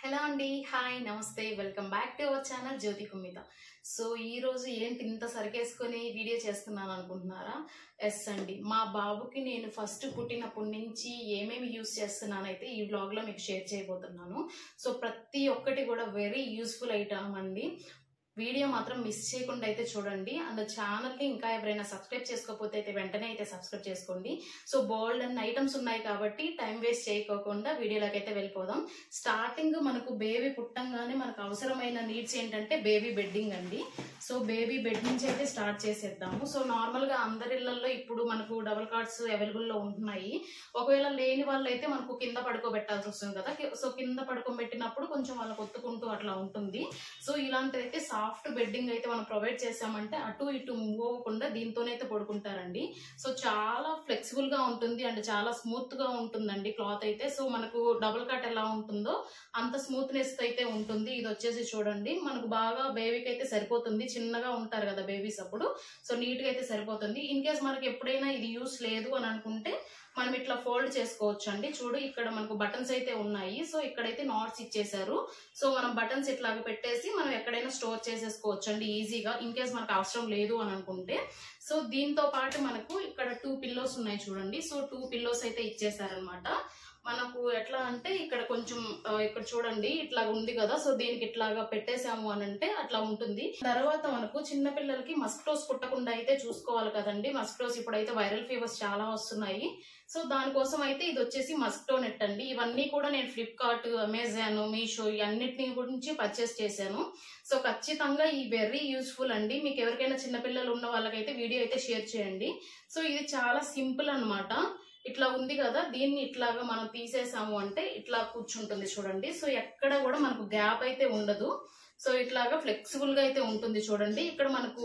Hello అండి, hi, నమస్తే, welcome back to our channel Jyothi Kummitha. So ఈరోజు ఏంటి ఇంత సరికేసుకొని వీడియో చేస్తున్నాను అనుకుంటున్నారా? ఎస్ అండి, మా బాబుకి నేను ఫస్ట్ పుట్టినప్పటి నుంచి ఏమేమి యూస్ చేస్తున్నానైతే ఈ వ్లాగ్లో మీకు షేర్ చేయబోతున్నాను. సో ప్రతి ఒక్కటి కూడా వెరీ యూస్ఫుల్ ఐటమ్ అండి. వీడియో మాత్రం మిస్ చేయకుండా అయితే చూడండి. అండ్ ఛానల్ని ఇంకా ఎవరైనా సబ్స్క్రైబ్ చేసుకోకపోతే అయితే వెంటనే అయితే సబ్స్క్రైబ్ చేసుకోండి. సో బోల్డ్ అన్ని ఐటమ్స్ ఉన్నాయి కాబట్టి టైం వేస్ట్ చేయకోకుండా వీడియోలోకి అయితే వెళ్ళిపోదాం. స్టార్టింగ్ మనకు బేబీ పుట్టంగానే మనకు అవసరమైన నీడ్స్ ఏంటంటే బేబీ బెడ్డింగ్ అండి. సో బేబీ బెడ్ నుంచి అయితే స్టార్ట్ చేసేద్దాము. సో నార్మల్గా అందరి ఇళ్లలో ఇప్పుడు మనకు డబుల్ కార్డ్స్ అవైలబుల్లో ఉంటున్నాయి. ఒకవేళ లేని వాళ్ళు అయితే మనకు కింద పడుకోబెట్టాల్సి వస్తుంది కదా. సో కింద పడుకోబెట్టినప్పుడు కొంచెం వాళ్ళకి ఒత్తుకుంటూ అట్లా ఉంటుంది. సో ఇలాంటిదైతే సాఫ్ట్ బెడ్డింగ్ అయితే మనం ప్రొవైడ్ చేసామంటే అటు ఇటు మూవ్ అవ్వకుండా దీంతోనైతే పడుకుంటారండి. సో చాలా ఫ్లెక్సిబుల్ గా ఉంటుంది అండ్ చాలా స్మూత్ గా ఉంటుందండి క్లాత్ అయితే. సో మనకు డబుల్ కట్ ఎలా ఉంటుందో అంత స్మూత్నెస్ అయితే ఉంటుంది. ఇది వచ్చేసి చూడండి, మనకు బాగా బేబీకి అయితే సరిపోతుంది. చిన్నగా ఉంటారు కదా బేబీస్ అప్పుడు. సో నీట్ గా అయితే సరిపోతుంది. ఇన్ కేస్ మనకి ఎప్పుడైనా ఇది యూస్ లేదు అని అనుకుంటే మనం ఇట్లా ఫోల్డ్ చేసుకోవచ్చు అండి. చూడు, ఇక్కడ మనకు బటన్స్ అయితే ఉన్నాయి. సో ఇక్కడైతే నాట్స్ ఇచ్చేసారు. సో మనం బటన్స్ ఇట్లాగా పెట్టేసి మనం ఎక్కడైనా స్టోర్ చేసేసుకోవచ్చు అండి ఈజీగా, ఇన్ కేస్ మనకు అవసరం లేదు అని అనుకుంటే. సో దీంతో పాటు మనకు ఇక్కడ 2 పిల్లోస్ ఉన్నాయి చూడండి. సో 2 పిల్లోస్ అయితే ఇచ్చేసారనమాట. మనకు ఎట్లా అంటే ఇక్కడ కొంచెం ఇక్కడ చూడండి ఇట్లా ఉంది కదా. సో దీనికి ఇట్లాగా పెట్టేసాము అని అంటే అట్లా ఉంటుంది. తర్వాత మనకు చిన్న పిల్లలకి మస్కిటోస్ కుట్టకుండా అయితే చూసుకోవాలి కదండి. మస్కిటోస్ ఇప్పుడైతే వైరల్ ఫీవర్స్ చాలా వస్తున్నాయి. సో దానికోసం అయితే ఇది వచ్చేసి మస్కిటో నెట్ అండి. ఇవన్నీ కూడా నేను ఫ్లిప్కార్ట్, అమెజాన్, మీషో అన్నిటిని గురించి పర్చేస్ చేశాను. సో ఖచ్చితంగా ఈ వెరీ యూస్ఫుల్ అండి. మీకు ఎవరికైనా చిన్నపిల్లలు ఉన్న వాళ్ళకైతే వీడియో అయితే షేర్ చేయండి. సో ఇది చాలా సింపుల్ అనమాట. ఇట్లా ఉంది కదా, దీన్ని ఇట్లాగా మనం తీసేసాము అంటే ఇట్లా కూర్చుంటుంది చూడండి. సో ఎక్కడ కూడా మనకు గ్యాప్ అయితే ఉండదు. సో ఇట్లాగా ఫ్లెక్సిబుల్ గా అయితే ఉంటుంది చూడండి. ఇక్కడ మనకు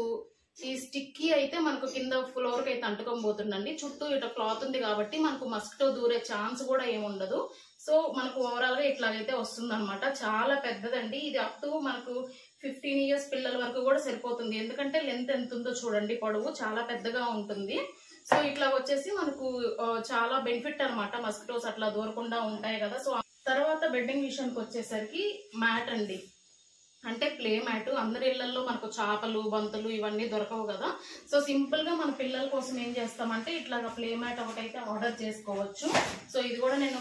ఈ స్టిక్కీ అయితే మనకు కింద ఫ్లోర్ కి అయితే అంటుకోబోతుందండి. చుట్టూ ఇట్లా క్లాత్ ఉంది కాబట్టి మనకు మస్కిటో దూరే ఛాన్స్ కూడా ఏముండదు. సో మనకు ఓవరాల్ గా ఇట్లాగైతే వస్తుంది అనమాట. చాలా పెద్దదండి ఇది. అప్ టు మనకు 15 ఇయర్స్ పిల్లల వరకు కూడా సరిపోతుంది. ఎందుకంటే లెంత్ ఎంత ఉందో చూడండి, పొడవు చాలా పెద్దగా ఉంటుంది. సో ఇట్లా వచ్చేసి మనకు చాలా బెనిఫిట్ అనమాట. మస్కిటోస్ అట్లా దూరకుండా ఉంటాయి కదా. సో తర్వాత బెడ్డింగ్ విషయానికి వచ్చేసరికి మ్యాట్ అండి, అంటే ప్లే మ్యాట్. అందరి ఇళ్లలో మనకు చాపలు, బంతులు ఇవన్నీ దొరకవు కదా. సో సింపుల్ గా మన పిల్లల కోసం ఏం చేస్తామంటే ఇట్లాగా ప్లే మ్యాట్ ఒకటైతే ఆర్డర్ చేసుకోవచ్చు. సో ఇది కూడా నేను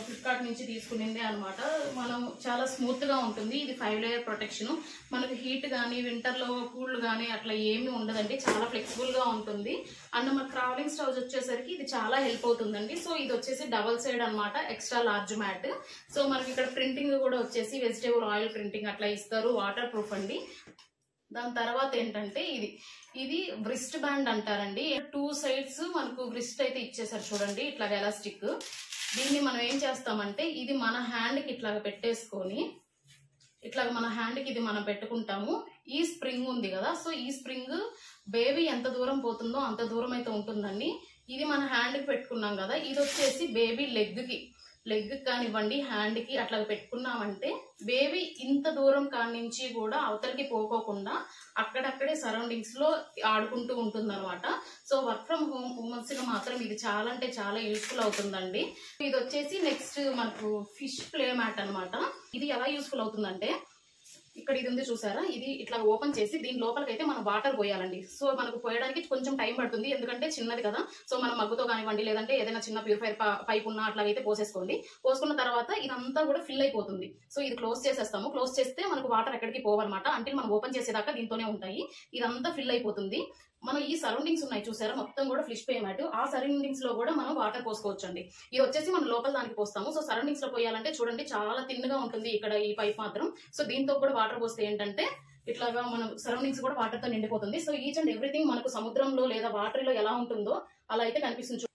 ఫ్లిప్కార్ట్ నుంచి తీసుకునిందే అనమాట. మనం చాలా స్మూత్ గా ఉంటుంది. ఇది 5 లేయర్ ప్రొటెక్షన్. మనకు హీట్ కానీ వింటర్ లో కూల్ కానీ అట్లా ఏమీ ఉండదండి. చాలా ఫ్లెక్సిబుల్ గా ఉంటుంది. అండ్ మన ట్రావెలింగ్ స్టౌజ్ వచ్చేసరికి ఇది చాలా హెల్ప్ అవుతుందండి. సో ఇది వచ్చేసి డబల్ సైడ్ అనమాట, ఎక్స్ట్రా లార్జ్ మ్యాట్. సో మనకి ఇక్కడ ప్రింటింగ్ కూడా వచ్చేసి వెజిటేబుల్ ఆయిల్ ప్రింటింగ్ అట్లా ఇస్తారు, వాటర్ ప్రూఫ్ అండి. దాని తర్వాత ఏంటంటే ఇది వ్రిస్ట్ బ్యాండ్ అంటారండి. 2 సైడ్స్ మనకు వ్రిస్ట్ అయితే ఇచ్చేసారు చూడండి, ఇట్లాగా ఎలాస్టిక్. దీన్ని మనం ఏం చేస్తామంటే ఇది మన హ్యాండ్ కి ఇట్లాగా పెట్టేసుకొని ఇట్లాగా మన హ్యాండ్ కి ఇది మనం పెట్టుకుంటాము. ఈ స్ప్రింగ్ ఉంది కదా, సో ఈ స్ప్రింగ్ బేబీ ఎంత దూరం పోతుందో అంత దూరం అయితే ఉంటుందండి. ఇది మన హ్యాండ్ కి పెట్టుకున్నాం కదా, ఇది వచ్చేసి బేబీ లెగ్ కానివ్వండి, హ్యాండ్ కి అట్లా పెట్టుకున్నామంటే బేబీ ఇంత దూరం కానించి కూడా అవతలికి పోకోకుండా అక్కడక్కడే సరౌండింగ్స్ లో ఆడుకుంటూ ఉంటుంది అనమాట. So work from home womens గా మాత్రం ఇది చాలా అంటే చాలా యూస్ఫుల్ అవుతుందండి. ఇది వచ్చేసి నెక్స్ట్ మనకు ఫిష్ ప్లే మ్యాట్ అనమాట. ఇది ఎలా యూస్ఫుల్ అవుతుందంటే ఇక్కడ ఇది ఉంది చూసారా, ఇది ఇట్లా ఓపెన్ చేసి దీని లోపలికైతే మనం వాటర్ పోయాలండి. సో మనకు పోయడానికి కొంచెం టైం పడుతుంది, ఎందుకంటే చిన్నది కదా. సో మనం మగ్గుతో కానివ్వండి లేదంటే ఏదైనా చిన్న ప్యూరిఫైర్ పైప్ ఉన్నా అట్లాగైతే పోసేసుకోండి. పోసుకున్న తర్వాత ఇదంతా కూడా ఫిల్ అయిపోతుంది. సో ఇది క్లోజ్ చేసేస్తాము. క్లోజ్ చేస్తే మనకు వాటర్ ఎక్కడికి పోవన్నమాట. అంటే మనం ఓపెన్ చేసేదాకా దీంతోనే ఉంటాయి. ఇదంతా ఫిల్ అయిపోతుంది. మనం ఈ సరౌండింగ్స్ ఉన్నాయి చూసారా, మొత్తం కూడా ఫ్లిష్ ప్లే మ్యాట్. ఆ సరౌండింగ్స్ లో కూడా మనం వాటర్ పోసుకోవచ్చు అండి. ఇది వచ్చేసి మనం లోపల దానికి పోస్తాము. సో సరౌండింగ్స్ లో పోయాలంటే చూడండి చాలా థిన్ గా ఉంటుంది ఇక్కడ ఈ పైప్ మాత్రం. సో దీంతో కూడా వాటర్ పోస్తే ఏంటంటే ఇట్లాగా మనం సరౌండింగ్స్ కూడా వాటర్ తో నిండిపోతుంది. సో ఈచ్ అండ్ ఎవ్రీథింగ్ మనకు సముద్రంలో లేదా వాటర్ లో ఎలా ఉంటుందో అలా అయితే కనిపిస్తుంది.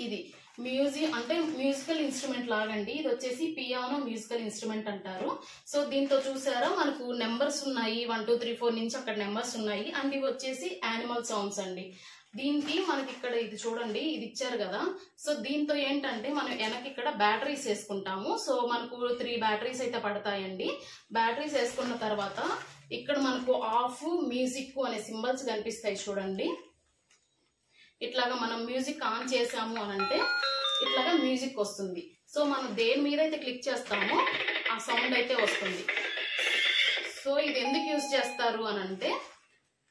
ఇది మ్యూజికల్ ఇన్స్ట్రుమెంట్ లాగండి. ఇది వచ్చేసి పియానో మ్యూజికల్ ఇన్స్ట్రుమెంట్ అంటారు. సో దీంతో చూసారా మనకు నెంబర్స్ ఉన్నాయి, 1 2 3 4 నుంచి అక్కడ నెంబర్స్ ఉన్నాయి. అండ్ ఇవి వచ్చేసి యానిమల్ సౌండ్స్ అండి. దీనికి మనకి ఇక్కడ ఇది చూడండి, ఇది ఇచ్చారు కదా. సో దీంతో ఏంటంటే మనం వెనక్కి ఇక్కడ బ్యాటరీస్ వేసుకుంటాము. సో మనకు 3 బ్యాటరీస్ అయితే పడతాయండి. బ్యాటరీస్ వేసుకున్న తర్వాత ఇక్కడ మనకు ఆఫ్, మ్యూజిక్ అనే సింబల్స్ కనిపిస్తాయి చూడండి. ఇట్లాగా మనం మ్యూజిక్ ఆన్ చేసాము అని అంటే ఇట్లాగా మ్యూజిక్ వస్తుంది. సో మనం దేని మీద అయితే క్లిక్ చేస్తామో ఆ సౌండ్ అయితే వస్తుంది. సో ఇది ఎందుకు యూజ్ చేస్తారు అని అంటే,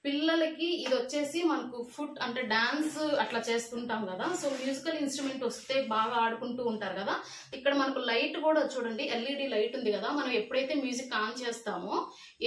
పిల్లలకి ఇది వచ్చేసి మనకు ఫుడ్ అంటే డాన్స్ అట్లా చేస్తుంటాం కదా, సో మ్యూజికల్ ఇన్స్ట్రుమెంట్ వస్తే బాగా ఆడుకుంటూ ఉంటారు కదా. ఇక్కడ మనకు లైట్ కూడా చూడండి, ఎల్ఈడి లైట్ ఉంది కదా, మనం ఎప్పుడైతే మ్యూజిక్ ఆన్ చేస్తామో,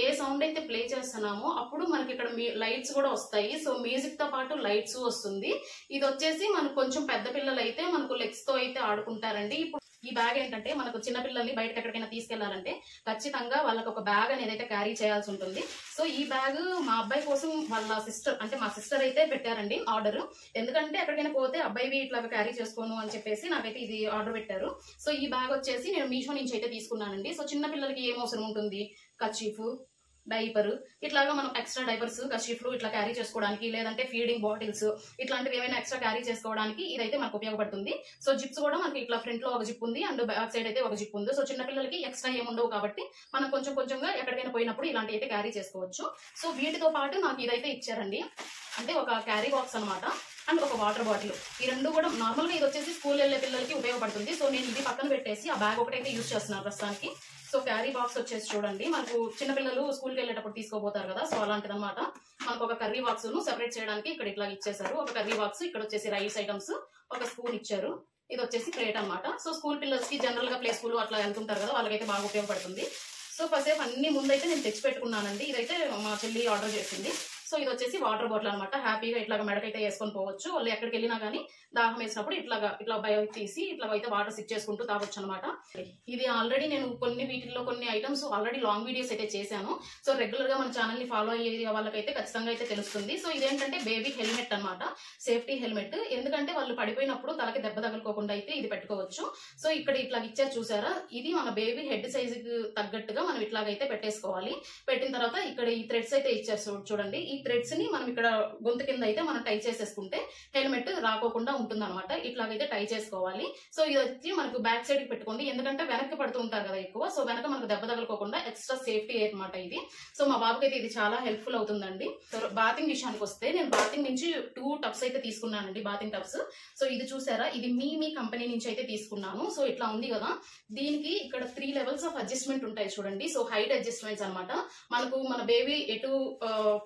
ఏ సౌండ్ అయితే ప్లే చేస్తున్నామో అప్పుడు మనకి ఇక్కడ లైట్స్ కూడా వస్తాయి. సో మ్యూజిక్ తో పాటు లైట్స్ వస్తుంది. ఇది వచ్చేసి మనకు కొంచెం పెద్ద పిల్లలు అయితే మనకు లెగ్స్ తో అయితే ఆడుకుంటారండి. ఇప్పుడు ఈ బ్యాగ్ ఏంటంటే మనకు చిన్న పిల్లల్ని బయటకు ఎక్కడికైనా తీసుకెళ్లాలంటే ఖచ్చితంగా వాళ్ళకి ఒక బ్యాగ్ అనేది అయితే క్యారీ చేయాల్సి ఉంటుంది. సో ఈ బ్యాగ్ మా అబ్బాయి కోసం వాళ్ళ సిస్టర్ అంటే మా సిస్టర్ అయితే పెట్టారండి ఆర్డర్. ఎందుకంటే ఎక్కడికైనా పోతే అబ్బాయివి ఇట్లా క్యారీ చేసుకోను అని చెప్పేసి నాకైతే ఇది ఆర్డర్ పెట్టారు. సో ఈ బ్యాగ్ వచ్చేసి నేను మీషో నుంచి అయితే తీసుకున్నానండి. సో చిన్న పిల్లలకి ఏం అవసరం ఉంటుంది, కర్చీఫ్, డైపర్, ఇట్లాగా మనం ఎక్స్ట్రా డైపర్స్, కర్చీఫ్లు ఇట్లా క్యారీ చేసుకోవడానికి, లేదంటే ఫీడింగ్ బాటిల్స్ ఇట్లాంటివి ఏమైనా ఎక్స్ట్రా క్యారీ చేసుకోవడానికి ఇదైతే మనకు ఉపయోగపడుతుంది. సో జిప్స్ కూడా మనకి ఇట్లా ఫ్రంట్ లో ఒక జిప్ ఉంది అండ్ బ్యాక్ సైడ్ అయితే ఒక జిప్ ఉంది. సో చిన్న పిల్లలకి ఎక్స్ట్రా ఏముండవు కాబట్టి మనం కొంచెం కొంచెంగా ఎక్కడికైనా పోయినప్పుడు ఇలాంటి అయితే క్యారీ చేసుకోవచ్చు. సో వీటితో పాటు నాకు ఇదైతే ఇచ్చారండి, అంటే ఒక క్యారీ బాక్స్ అనమాట అండ్ ఒక వాటర్ బాటిల్. ఈ రెండు కూడా నార్మల్ గా ఇది వచ్చేసి స్కూల్ వెళ్లే పిల్లలకి ఉపయోగపడుతుంది. సో నేను ఇది పక్కన పెట్టేసి ఆ బ్యాగ్ ఒకటైతే యూజ్ చేస్తున్నాను ప్రస్తుతానికి. సో క్యారీ బాక్స్ వచ్చేసి చూడండి, మనకు చిన్నపిల్లలు స్కూల్కి వెళ్ళేటప్పుడు తీసుకోబోతారు కదా, సో అలాంటిదన్నమాట. మనకు ఒక కర్రీ బాక్స్ ను సెపరేట్ చేయడానికి ఇక్కడ ఇట్లా ఇచ్చేసారు. ఒక కర్రీ బాక్స్, ఇక్కడ వచ్చేసి రైస్ ఐటమ్స్, ఒక స్పూన్ ఇచ్చారు. ఇది వచ్చేసి ప్లేట్ అనమాట. సో స్కూల్ పిల్లలకి జనరల్ గా ప్లే స్కూల్ అట్లా వెళ్తుంటారు కదా, వాళ్ళకైతే బాగా ఉపయోగపడుతుంది. సో కాసేపు అన్ని ముందైతే నేను తెచ్చి పెట్టుకున్నానండి. ఇదైతే మా చెల్లి ఆర్డర్ చేసింది. సో ఇది వచ్చేసి వాటర్ బాటిల్ అనమాట. హ్యాపీగా ఇట్లాగా మెడకైతే వేసుకొని పోవచ్చు. వాళ్ళు ఎక్కడికి వెళ్ళినా కానీ దాహం వేసినప్పుడు ఇట్లా బయట తీసి ఇట్లా అయితే వాటర్ సిక్ చేసుకుంటూ తాగొచ్చు అనమాట. ఇది ఆల్రెడీ నేను వీటిల్లో కొన్ని ఐటమ్స్ ఆల్రెడీ లాంగ్ వీడియోస్ అయితే చేశాను. సో రెగ్యులర్ గా మన ఛానల్ ని ఫాలో అయ్యే వాళ్ళకైతే ఖచ్చితంగా అయితే తెలుస్తుంది. సో ఇదేంటంటే బేబీ హెల్మెట్ అనమాట, సేఫ్టీ హెల్మెట్. ఎందుకంటే వాళ్ళు పడిపోయినప్పుడు తలకి దెబ్బ తగలుకోకుండా అయితే ఇది పెట్టుకోవచ్చు. సో ఇక్కడ ఇట్లా ఇచ్చారు చూసారా, ఇది మన బేబీ హెడ్ సైజ్ కి తగ్గట్టుగా మనం ఇట్లాగైతే పెట్టేసుకోవాలి. పెట్టిన తర్వాత ఇక్కడ ఈ థ్రెడ్స్ అయితే ఇచ్చారు చూడండి. ఈ థ్రెడ్స్ ని మనం ఇక్కడ గొంతు కింద అయితే మనం టై చేసేసుకుంటే హెల్మెట్ రాకోకుండా ఉంటుంది అనమాట. ఇట్లాగైతే టై చేసుకోవాలి. సో ఇది వచ్చి మనకు బ్యాక్ సైడ్ కి పెట్టుకోండి, ఎందుకంటే వెనక్కి పడుతూ ఉంటారు కదా ఎక్కువ. సో వెనక మనకు దెబ్బ తగలుకోకుండా ఎక్స్ట్రా సేఫ్టీ అనమాట ఇది. సో మా బాబుకి అయితే ఇది చాలా హెల్ప్ఫుల్ అవుతుందండి. సో బాతింగ్ విషయానికి వస్తే నేను బాతింగ్ నుంచి 2 టబ్స్ అయితే తీసుకున్నానండి, బాతింగ్ టబ్స్. సో ఇది చూసారా, ఇది మీ కంపెనీ నుంచి అయితే తీసుకున్నాను. సో ఇట్లా ఉంది కదా, దీనికి ఇక్కడ 3 లెవెల్స్ ఆఫ్ అడ్జస్ట్మెంట్ ఉంటాయి చూడండి. సో హైట్ అడ్జస్ట్మెంట్స్ అనమాట. మనకు మన బేబీ ఎటు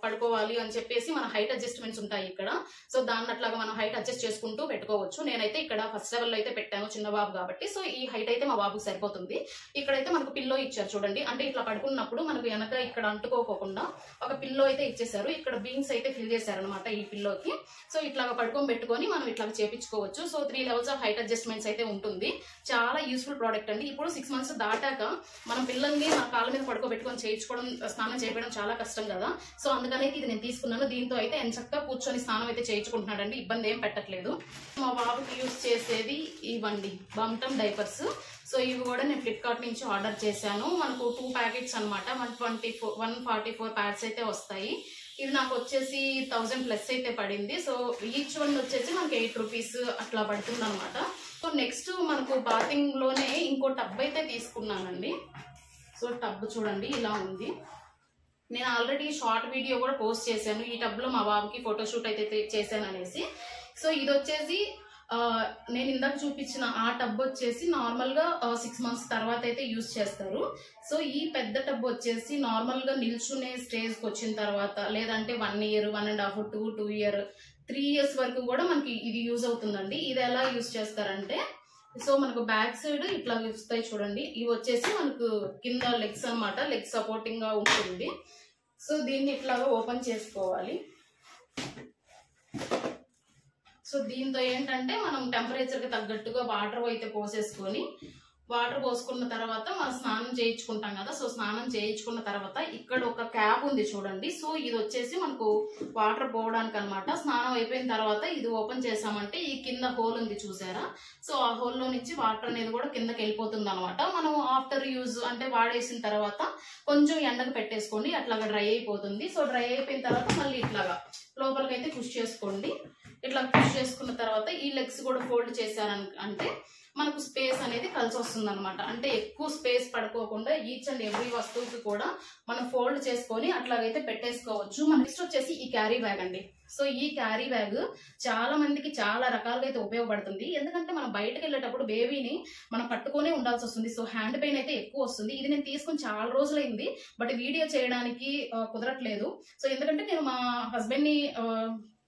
పడుకోవాలి అని చెప్పేసి మన హైట్ అడ్జస్ట్మెంట్స్ ఉంటాయి ఇక్కడ. సో దాన్ని అట్లాగా మనం హైట్ అడ్జస్ట్ చేసుకుంటూ పెట్టుకోవచ్చు. నేనైతే ఇక్కడ ఫస్ట్ లెవెల్ అయితే పెట్టాను, చిన్న బాబు కాబట్టి. సో ఈ హైట్ అయితే మా బాబుకి సరిపోతుంది. ఇక్కడైతే మనకు పిల్లో ఇచ్చారు చూడండి, అంటే ఇట్లా పడుకున్నప్పుడు మనకు వెనక ఇక్కడ అంటుకోకుండా ఒక పిల్లో అయితే ఇచ్చేసారు. ఇక్కడ బీన్స్ అయితే ఫిల్ చేశారు అనమాట ఈ పిల్లోకి. సో ఇట్లాగా పడుకొని పెట్టుకొని మనం ఇట్లా చేపించుకోవచ్చు. So 3 levels of height adjustments అయితే ఉంటుంది. చాలా యూస్ఫుల్ ప్రోడక్ట్ అండి. ఇప్పుడు 6 months దాటాక మనం పిల్లల్ని మన కాళ్ళ మీద పడుకోబెట్టుకొని చేయించుకోవడం, స్నానం చేయడం చాలా కష్టం కదా. సో అందుకనైతే ఇది నేను తీసుకున్నాను. దీంతో అయితే ఎంచక్కా కూర్చొని స్నానం అయితే చేయించుకుంటున్నాడండి, ఇబ్బంది ఏం పెట్టట్లేదు. మా బాబుకి యూజ్ చేసేది ఇవ్వండి బంటమ్ డైపర్స్. సో ఇవి కూడా నేను ఫ్లిప్కార్ట్ నుంచి ఆర్డర్ చేశాను. మనకు 2 ప్యాకెట్స్ అనమాట, 144 ప్యాడ్స్ అయితే వస్తాయి. ఇది నాకు వచ్చేసి 1000+ అయితే పడింది. సో ఈచ్ వన్ వచ్చేసి మనకి 8 రూపీస్ అట్లా పడుతుంది అనమాట. సో నెక్స్ట్ మనకు బాతింగ్ లోనే ఇంకో టబ్ అయితే తీసుకున్నానండి. సో టబ్ చూడండి ఇలా ఉంది. నేను ఆల్రెడీ షార్ట్ వీడియో కూడా పోస్ట్ చేశాను ఈ టబ్ లో మా బాబుకి ఫోటోషూట్ అయితే చేశాను అనేసి. సో ఇది వచ్చేసి నేను ఇందాక చూపించిన ఆ టబ్ వచ్చేసి నార్మల్ గా 6 months తర్వాత అయితే యూజ్ చేస్తారు. సో ఈ పెద్ద టబ్ వచ్చేసి నార్మల్ గా నిల్చునే స్టేజ్ కి వచ్చిన తర్వాత, లేదంటే 1 year, 1.5, 2 year, 3 years వరకు కూడా మనకి ఇది యూజ్ అవుతుందండి. ఇది ఎలా యూజ్ చేస్తారంటే, సో మనకు బ్యాక్ సైడ్ ఇట్లా వస్తాయి చూడండి. ఇవి వచ్చేసి మనకు కింద లెగ్స్ అనమాట, లెగ్ సపోర్టింగ్ గా ఉంటుంది. సో దీన్ని ఇట్లాగా ఓపెన్ చేసుకోవాలి. సో దీంతో ఏంటంటే మనం టెంపరేచర్ కి తగ్గట్టుగా వాటర్ అయితే పోసేసుకొని, వాటర్ పోసుకున్న తర్వాత మనం స్నానం చేయించుకుంటాం కదా. సో స్నానం చేయించుకున్న తర్వాత ఇక్కడ ఒక క్యాప్ ఉంది చూడండి. సో ఇది వచ్చేసి మనకు వాటర్ పోవడానికి అనమాట. స్నానం అయిపోయిన తర్వాత ఇది ఓపెన్ చేసామంటే ఈ కింద హోల్ ఉంది చూసారా. సో ఆ హోల్ లో నుంచి వాటర్ అనేది కూడా కిందకి వెళ్ళిపోతుంది అనమాట. మనం ఆఫ్టర్ యూజ్ అంటే వాడేసిన తర్వాత కొంచెం ఎండకు పెట్టేసుకోండి, అట్లాగా డ్రై అయిపోతుంది. సో డ్రై అయిపోయిన తర్వాత మళ్ళీ ఇట్లాగా లోపలికైతే పుష్ చేసుకోండి. ఇట్లా పుష్ చేసుకున్న తర్వాత ఈ లెగ్స్ కూడా ఫోల్డ్ చేశారని అంటే మనకు స్పేస్ అనేది కలిసి వస్తుంది అనమాట. అంటే ఎక్కువ స్పేస్ పడుకోకుండా ఈచ్ అండ్ ఎవ్రీ వస్తువుకి కూడా మనం ఫోల్డ్ చేసుకొని అట్లాగైతే పెట్టేసుకోవచ్చు. మన నెక్స్ట్ వచ్చేసి ఈ క్యారీ బ్యాగ్ అండి. సో ఈ క్యారీ బ్యాగ్ చాలా మందికి చాలా రకాలుగా అయితే ఉపయోగపడుతుంది. ఎందుకంటే మనం బయటకు వెళ్ళేటప్పుడు బేబీని మనం పట్టుకొనే ఉండాల్సి వస్తుంది. సో హ్యాండ్ పెయిన్ అయితే ఎక్కువ వస్తుంది. ఇది నేను తీసుకుని చాలా రోజులైంది, బట్ వీడియో చేయడానికి కుదరట్లేదు. సో ఎందుకంటే నేను మా హస్బెండ్ ని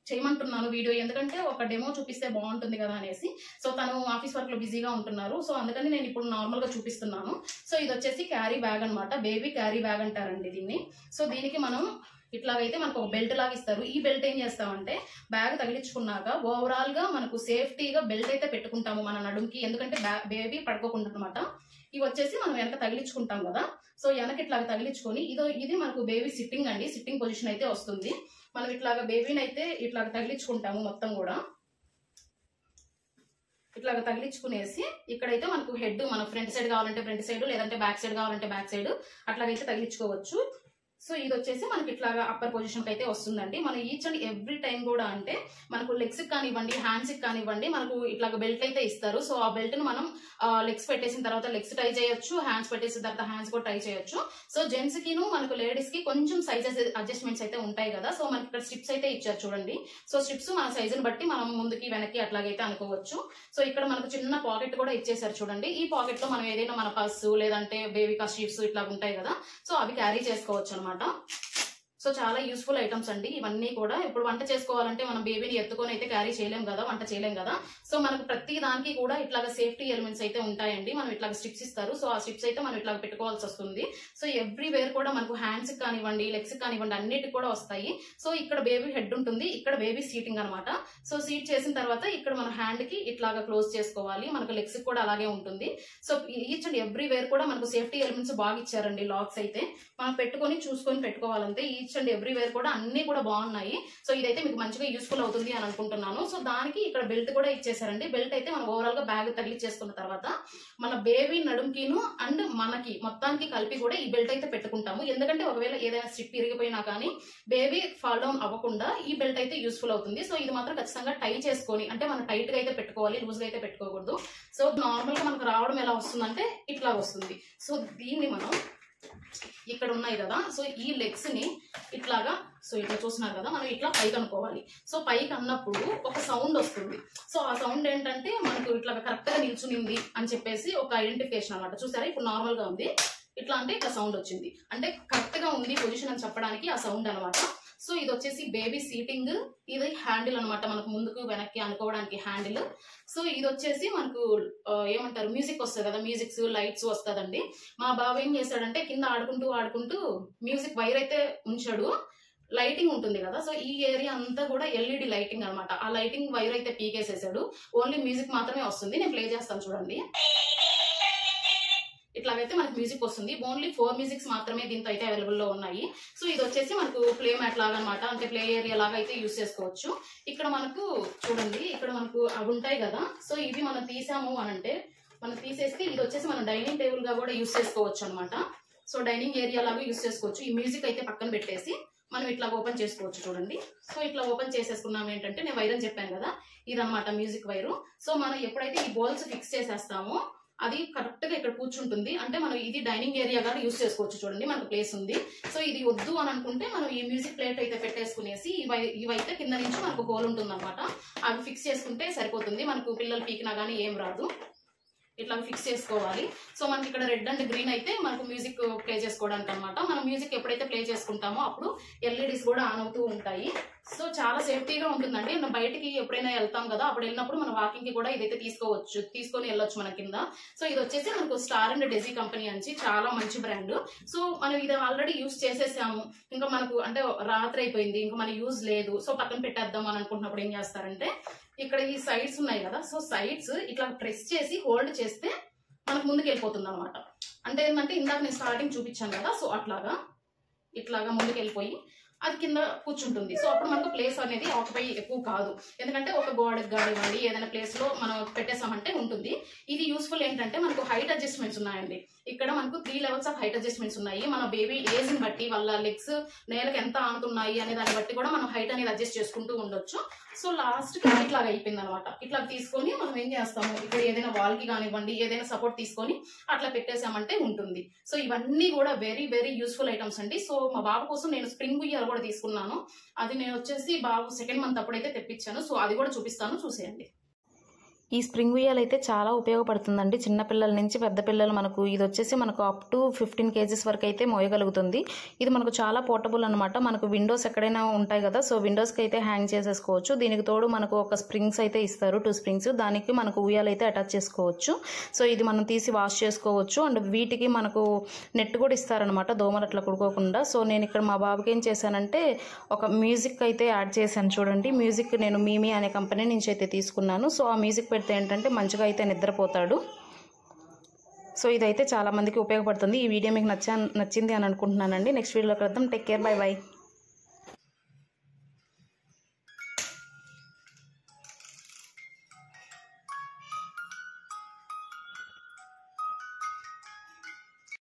చేయమంటున్నాను వీడియో, ఎందుకంటే ఒక డెమో చూపిస్తే బాగుంటుంది కదా అనేసి. సో తను ఆఫీస్ వర్క్ లో బిజీగా ఉంటున్నారు. సో అందుకని నేను ఇప్పుడు నార్మల్ గా చూపిస్తున్నాను. సో ఇది వచ్చేసి క్యారీ బ్యాగ్ అనమాట. బేబీ క్యారీ బ్యాగ్ అంటారండి దీన్ని. సో దీనికి మనం ఇట్లాగైతే మనకు ఒక బెల్ట్ లాగా ఇస్తారు. ఈ బెల్ట్ ఏం చేస్తామంటే బ్యాగ్ తగిలించుకున్నాక ఓవరాల్ గా మనకు సేఫ్టీగా బెల్ట్ అయితే పెట్టుకుంటాము మన నడుంకి, ఎందుకంటే బేబీ పడుకోకుండా అనమాట. ఇవి వచ్చేసి మనం వెనక తగిలించుకుంటాం కదా. సో వెనక ఇట్లాగ తగిలించుకొని ఇది మనకు బేబీ సిట్టింగ్ అండి, సిట్టింగ్ పొజిషన్ అయితే వస్తుంది. మనం ఇట్లాగా బేబీని అయితే ఇట్లాగ తగిలించుకుంటాము మొత్తం కూడా. ఇట్లాగ తగిలించుకునేసి ఇక్కడైతే మనకు హెడ్ మన ఫ్రంట్ సైడ్ కావాలంటే ఫ్రంట్ సైడ్, లేదంటే బ్యాక్ సైడ్ కావాలంటే బ్యాక్ సైడ్ అట్లాగైతే తగిలించుకోవచ్చు. సో ఇది వచ్చేసి మనకి ఇట్లాగా అప్పర్ పొజిషన్ అయితే వస్తుందండి. మనం ఈచ్ అండ్ ఎవ్రీ టైం కూడా అంటే మనకు లెగ్స్ కానివ్వండి, హ్యాండ్స్ కానివ్వండి, మనకు ఇట్లాగ బెల్ట్ అయితే ఇస్తారు. సో ఆ బెల్ట్ ను మనం లెగ్స్ పెట్టేసిన తర్వాత లెగ్స్ టై చేయొచ్చు, హ్యాండ్స్ పెట్టేసిన తర్వాత హ్యాండ్స్ కూడా టై చేయొచ్చు. సో జెంట్స్ కిను మనకు లేడీస్ కి కొంచెం సైజెస్ అడ్జస్ట్మెంట్స్ అయితే ఉంటాయి కదా. సో మనకి ఇక్కడ స్ట్రిప్స్ అయితే ఇచ్చారు చూడండి. సో స్ట్రిప్స్ మన సైజుని బట్టి మనం ముందుకి వెనక్కి అట్లాగైతే అనుకోవచ్చు. సో ఇక్కడ మనకు చిన్న పాకెట్ కూడా ఇచ్చేసారు చూడండి. ఈ పాకెట్ లో మనం ఏదైనా మన పర్సు లేదంటే బేబీ కర్చీఫ్స్ ఇట్లా ఉంటాయి కదా, సో అవి క్యారీ చేసుకోవచ్చు అనమాట. సో చాలా యూస్ఫుల్ ఐటమ్స్ అండి ఇవన్నీ కూడా. ఇప్పుడు వంట చేసుకోవాలంటే మనం బేబీని ఎత్తుకొని అయితే క్యారీ చేయలేం కదా, వంట చేయలేం కదా. సో మనకు ప్రతి దానికి కూడా ఇట్లాగ సేఫ్టీ ఎలిమెంట్స్ అయితే ఉంటాయండి. మనం ఇట్లాగ స్ట్రిప్స్ ఇస్తారు. సో ఆ స్ట్రిప్స్ అయితే మనం ఇట్లాగ పెట్టుకోవాల్సి వస్తుంది. సో ఎవ్రీవేర్ కూడా మనకు హ్యాండ్స్ కానివ్వండి, లెగ్స్ కానివ్వండి అన్నిటికి కూడా వస్తాయి. సో ఇక్కడ బేబీ హెడ్ ఉంటుంది, ఇక్కడ బేబీ సీటింగ్ అనమాట. సో సీట్ చేసిన తర్వాత ఇక్కడ మన హ్యాండ్ కి ఇట్లాగా క్లోజ్ చేసుకోవాలి. మనకు లెగ్స్ కూడా అలాగే ఉంటుంది. సో ఈచ్ అండ్ ఎవ్రీవేర్ కూడా మనకు సేఫ్టీ ఎలిమెంట్స్ బాగా ఇచ్చారండి. లాక్స్ అయితే మనం పెట్టుకొని చూసుకొని పెట్టుకోవాలంటే ఈచ్ అండ్ ఎవ్రీవేర్ కూడా అన్ని కూడా బాగున్నాయి. సో ఇదైతే మీకు మంచిగా యూస్ఫుల్ అవుతుంది అని అనుకుంటున్నాను. సో దానికి ఇక్కడ బెల్ట్ కూడా ఇచ్చేసారండి. బెల్ట్ అయితే మనం ఓవరాల్ గా బ్యాగ్ తగిలించేసుకున్న తర్వాత మన బేబీ నడుంకిను అండ్ మనకి మొత్తానికి కలిపి కూడా ఈ బెల్ట్ అయితే పెట్టుకుంటాము. ఎందుకంటే ఒకవేళ ఏదైనా స్ట్రిప్ ఇరిగిపోయినా కానీ బేబీ ఫాల్ డౌన్ అవ్వకుండా ఈ బెల్ట్ అయితే యూస్ఫుల్ అవుతుంది. సో ఇది మాత్రం ఖచ్చితంగా టై చేసుకొని, అంటే మనం టైట్ గా అయితే పెట్టుకోవాలి, లూజ్ గా అయితే పెట్టుకోకూడదు. సో నార్మల్ గా మనకు రావడం ఎలా వస్తుందంటే ఇట్లా వస్తుంది. సో దీన్ని మనం ఇక్కడ ఉన్నాయి కదా, సో ఈ లెగ్స్ ని ఇట్లాగా, సో ఇట్లా చూస్తున్నారు కదా, మనం ఇట్లా పైకి అనుకోవాలి. సో పైకి అన్నప్పుడు ఒక సౌండ్ వస్తుంది. సో ఆ సౌండ్ ఏంటంటే మనకు ఇట్లా కరెక్ట్ గా నిల్చునింది అని చెప్పేసి ఒక ఐడెంటిఫికేషన్ అనమాట. చూసారా ఇప్పుడు నార్మల్ గా ఉంది, ఇట్లా అంటే ఇట్లా సౌండ్ వచ్చింది, అంటే కరెక్ట్ గా ఉంది పొజిషన్ అని చెప్పడానికి ఆ సౌండ్ అనమాట. సో ఇది వచ్చేసి బేబీ సీటింగ్, ఇది హ్యాండిల్ అనమాట, మనకు ముందుకు వెనక్కి అనుకోవడానికి హ్యాండిల్. సో ఇది వచ్చేసి మనకు ఏమంటారు మ్యూజిక్ వస్తుంది కదా, మ్యూజిక్స్ లైట్స్ వస్తుందండి. మా బాబు ఏం చేశాడంటే కింద ఆడుకుంటూ మ్యూజిక్ వైర్ అయితే ఉంచాడు, లైటింగ్ ఉంటుంది కదా. సో ఈ ఏరియా అంతా కూడా ఎల్ఈడి లైటింగ్ అనమాట. ఆ లైటింగ్ వైర్ అయితే పీకేసేసాడు, ఓన్లీ మ్యూజిక్ మాత్రమే వస్తుంది. నేను ప్లే చేస్తాను చూడండి. ఇట్లాగైతే మనకు మ్యూజిక్ వస్తుంది. ఓన్లీ 4 మ్యూజిక్స్ మాత్రమే దీంతో అయితే అవైలబుల్ లో ఉన్నాయి. సో ఇది వచ్చేసి మనకు ప్లే మ్యాట్ లాగా అనమాట, అంటే ప్లే ఏరియా లాగా అయితే యూస్ చేసుకోవచ్చు. ఇక్కడ మనకు చూడండి, ఇక్కడ మనకు అవి ఉంటాయి కదా. సో ఇవి మనం తీసాము అనంటే, మనం తీసేస్తే ఇది వచ్చేసి మనం డైనింగ్ టేబుల్ గా కూడా యూస్ చేసుకోవచ్చు అనమాట. సో డైనింగ్ ఏరియా లాగా యూస్ చేసుకోవచ్చు. ఈ మ్యూజిక్ అయితే పక్కన పెట్టేసి మనం ఇట్లా ఓపెన్ చేసుకోవచ్చు చూడండి. సో ఇట్లా ఓపెన్ చేసేసుకున్నాం ఏంటంటే, నేను వైర్ అని చెప్పాను కదా, ఇదనమాట మ్యూజిక్ వైరు. సో మనం ఎప్పుడైతే ఈ బోల్స్ ఫిక్స్ చేసేస్తామో అది కరెక్ట్ గా ఇక్కడ కూర్చుంటుంది. అంటే మనం ఇది డైనింగ్ ఏరియా గా యూస్ చేసుకోవచ్చు చూడండి, మనకు ప్లేస్ ఉంది. సో ఇది వద్దు అని అనుకుంటే మనం ఈ మ్యూజిక్ ప్లేట్ అయితే పెట్టేసుకునేసి ఇవైతే కింద నుంచి మనకు హోల్ ఉంటుంది అనమాట, అవి ఫిక్స్ చేసుకుంటే సరిపోతుంది. మనకు పిల్లలు పీకినా గానీ ఏం రాదు. ఇట్లా ఫిక్స్ చేసుకోవాలి. సో మనకి ఇక్కడ రెడ్ అండ్ గ్రీన్ అయితే మనకు మ్యూజిక్ ప్లే చేసుకోవడానికి అనమాట. మనం మ్యూజిక్ ఎప్పుడైతే ప్లే చేసుకుంటామో అప్పుడు ఎల్ఈడీస్ కూడా ఆన్ అవుతూ ఉంటాయి. సో చాలా సేఫ్టీగా ఉంటుందండి. మనం బయటికి ఎప్పుడైనా వెళ్తాం కదా, అప్పుడు వెళ్ళినప్పుడు మనం వాకింగ్ కి కూడా ఇదైతే తీసుకొని వెళ్ళొచ్చు మన కింద. సో ఇది వచ్చేసి మనకు స్టార్ అండ్ డెజీ కంపెనీ అని చాలా మంచి బ్రాండ్. సో మనం ఇది ఆల్రెడీ యూజ్ చేసేసాము, ఇంకా మనకు అంటే రాత్రి అయిపోయింది, ఇంకా మన యూజ్ లేదు, సో పక్కన పెట్టేద్దాం అని అనుకుంటున్నప్పుడు ఏం చేస్తారంటే, ఇక్కడ ఈ సైడ్స్ ఉన్నాయి కదా, సో సైడ్స్ ఇట్లా ప్రెస్ చేసి హోల్డ్ చేస్తే మనకు ముందుకు వెళ్ళిపోతుంది అనమాట. అంటే ఏంటంటే ఇందాక నేను స్టార్టింగ్ చూపించాను కదా, సో ఇట్లాగా ముందుకు వెళ్ళిపోయి అది కింద కూర్చుంటుంది. సో అప్పుడు మనకు ప్లేస్ అనేది ఆక్యుపై ఎక్కువ కాదు, ఎందుకంటే ఒక గోడకి కానివ్వండి ఏదైనా ప్లేస్ లో మనం పెట్టేసామంటే ఉంటుంది. ఇది యూస్ఫుల్ ఏంటంటే మనకు హైట్ అడ్జస్ట్మెంట్స్ ఉన్నాయండి. ఇక్కడ మనకు 3 లెవెల్స్ ఆఫ్ హైట్ అడ్జస్ట్మెంట్స్ ఉన్నాయి. మన బేబీ ఏజ్ ని బట్టి వాళ్ళ లెగ్స్ నేలకు ఎంత ఆనుతున్నాయి అనే దాన్ని బట్టి కూడా మనం హైట్ అనేది అడ్జస్ట్ చేసుకుంటూ ఉండొచ్చు. సో లాస్ట్ కి ఇట్లాగా అయిపోయింది అనమాట. ఇట్లా తీసుకొని మనం ఏం చేస్తాము, ఇక్కడ ఏదైనా వాల్ కి కానివ్వండి ఏదైనా సపోర్ట్ తీసుకొని అట్లా పెట్టేసామంటే ఉంటుంది. సో ఇవన్నీ కూడా వెరీ వెరీ యూస్ఫుల్ ఐటమ్స్ అండి. సో మా బాబు కోసం నేను స్ప్రింగ్ ఉయ్యాల కూడా తీసుకున్నాను. అది నేను వచ్చేసి బాబు 2nd మంత్ అప్పుడైతే తెప్పించాను. సో అది కూడా చూపిస్తాను, చూసేయండి. ఈ స్ప్రింగ్ ఉయ్యాల అయితే చాలా ఉపయోగపడుతుందండి. చిన్నపిల్లల నుంచి పెద్ద పిల్లలు మనకు ఇది వచ్చేసి మనకు అప్ టు 15 kgs వరకు అయితే మోయగలుగుతుంది. ఇది మనకు చాలా పోర్టబుల్ అనమాట. మనకు విండోస్ ఎక్కడైనా ఉంటాయి కదా, సో విండోస్కి అయితే హ్యాంగ్ చేసేసుకోవచ్చు. దీనికి తోడు మనకు ఒక స్ప్రింగ్స్ అయితే ఇస్తారు, 2 స్ప్రింగ్స్. దానికి మనకు ఉయ్యాలు అయితే అటాచ్ చేసుకోవచ్చు. సో ఇది మనం తీసి వాష్ చేసుకోవచ్చు. అండ్ వీటికి మనకు నెట్ కూడా ఇస్తారనమాట, దోమలు అట్లా కుడుకోకుండా. సో నేను ఇక్కడ మా బాబుకి ఏం చేశానంటే ఒక మ్యూజిక్ అయితే యాడ్ చేశాను చూడండి. మ్యూజిక్ నేను మీమీ అనే కంపెనీ నుంచి అయితే తీసుకున్నాను. సో ఆ మ్యూజిక్ ఏంటంటే మంచిగా అయితే నిద్రపోతాడు. సో ఇదైతే చాలా మందికి ఉపయోగపడుతుంది. ఈ వీడియో మీకు నచ్చింది అని అనుకుంటున్నానండి. నెక్స్ట్ వీడియోలో కలుద్దాం. Take care, by by.